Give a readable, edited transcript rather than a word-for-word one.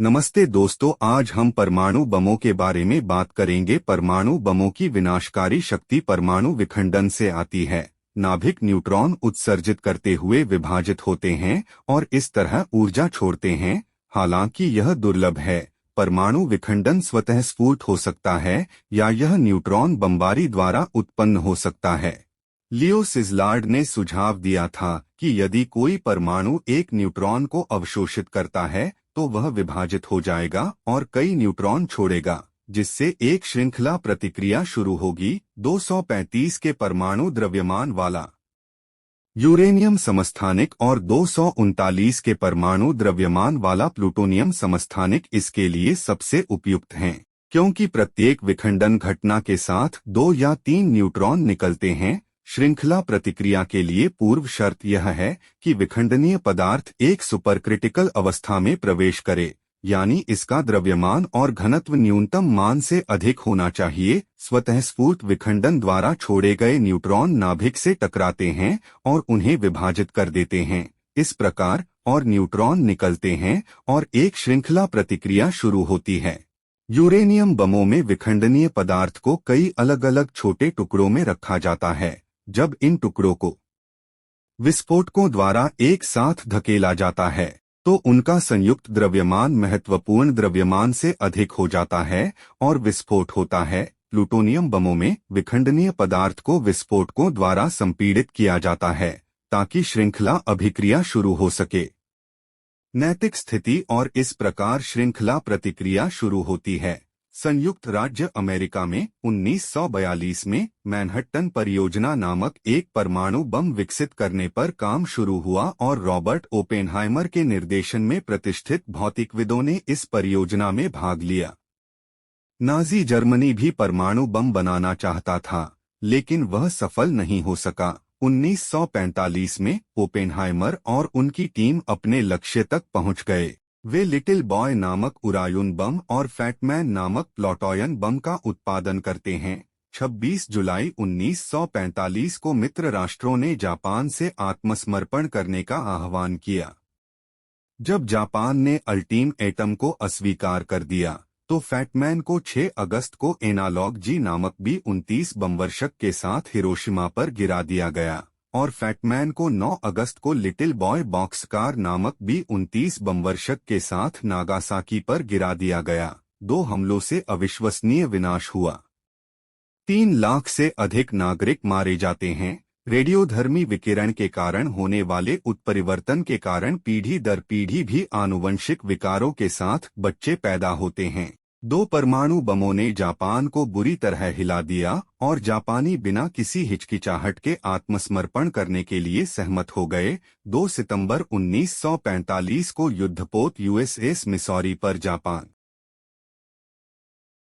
नमस्ते दोस्तों, आज हम परमाणु बमों के बारे में बात करेंगे। परमाणु बमों की विनाशकारी शक्ति परमाणु विखंडन से आती है। नाभिक न्यूट्रॉन उत्सर्जित करते हुए विभाजित होते हैं और इस तरह ऊर्जा छोड़ते हैं। हालांकि यह दुर्लभ है। परमाणु विखंडन स्वतः स्फुट हो सकता है या यह न्यूट्रॉन बमबारी द्वारा उत्पन्न हो सकता है। लियो सिजलार्ड ने सुझाव दिया था कि यदि कोई परमाणु एक न्यूट्रॉन को अवशोषित करता है तो वह विभाजित हो जाएगा और कई न्यूट्रॉन छोड़ेगा, जिससे एक श्रृंखला प्रतिक्रिया शुरू होगी। 235 के परमाणु द्रव्यमान वाला यूरेनियम समस्थानिक और 239 के परमाणु द्रव्यमान वाला प्लूटोनियम समस्थानिक इसके लिए सबसे उपयुक्त हैं, क्योंकि प्रत्येक विखंडन घटना के साथ 2 या 3 न्यूट्रॉन निकलते हैं। श्रृंखला प्रतिक्रिया के लिए पूर्व शर्त यह है कि विखंडनीय पदार्थ एक सुपरक्रिटिकल अवस्था में प्रवेश करे, यानी इसका द्रव्यमान और घनत्व न्यूनतम मान से अधिक होना चाहिए। स्वतःस्फूर्त विखंडन द्वारा छोड़े गए न्यूट्रॉन नाभिक से टकराते हैं और उन्हें विभाजित कर देते हैं। इस प्रकार और न्यूट्रॉन निकलते हैं और एक श्रृंखला प्रतिक्रिया शुरू होती है। यूरेनियम बमों में विखंडनीय पदार्थ को कई अलग अलग छोटे टुकड़ों में रखा जाता है। जब इन टुकड़ों को विस्फोटकों द्वारा एक साथ धकेला जाता है तो उनका संयुक्त द्रव्यमान महत्वपूर्ण द्रव्यमान से अधिक हो जाता है और विस्फोट होता है। प्लूटोनियम बमों में विखंडनीय पदार्थ को विस्फोटकों द्वारा संपीड़ित किया जाता है ताकि श्रृंखला अभिक्रिया शुरू हो सके। नैतिक स्थिति और इस प्रकार श्रृंखला प्रतिक्रिया शुरू होती है। संयुक्त राज्य अमेरिका में 1942 में मैनहट्टन परियोजना नामक एक परमाणु बम विकसित करने पर काम शुरू हुआ और रॉबर्ट ओपेनहाइमर के निर्देशन में प्रतिष्ठित भौतिकविदों ने इस परियोजना में भाग लिया। नाजी जर्मनी भी परमाणु बम बनाना चाहता था, लेकिन वह सफल नहीं हो सका। 1945 में ओपेनहाइमर और उनकी टीम अपने लक्ष्य तक पहुंच गए। वे लिटिल बॉय नामक उरायुन बम और फैटमैन नामक प्लूटोनियम बम का उत्पादन करते हैं। 26 जुलाई 1945 को मित्र राष्ट्रों ने जापान से आत्मसमर्पण करने का आह्वान किया। जब जापान ने अल्टीम एटम को अस्वीकार कर दिया तो फैटमैन को 6 अगस्त को एनालॉग जी नामक B-29 बमवर्षक के साथ हिरोशिमा पर गिरा दिया गया और फैटमैन को 9 अगस्त को लिटिल बॉय बॉक्सकार नामक B-29 बमवर्षक के साथ नागासाकी पर गिरा दिया गया। 2 हमलों से अविश्वसनीय विनाश हुआ। 3 लाख से अधिक नागरिक मारे जाते हैं। रेडियोधर्मी विकिरण के कारण होने वाले उत्परिवर्तन के कारण पीढ़ी दर पीढ़ी भी आनुवंशिक विकारों के साथ बच्चे पैदा होते हैं। 2 परमाणु बमों ने जापान को बुरी तरह हिला दिया और जापानी बिना किसी हिचकिचाहट के आत्मसमर्पण करने के लिए सहमत हो गए। 2 सितंबर 1945 को युद्धपोत USS मिसौरी पर जापान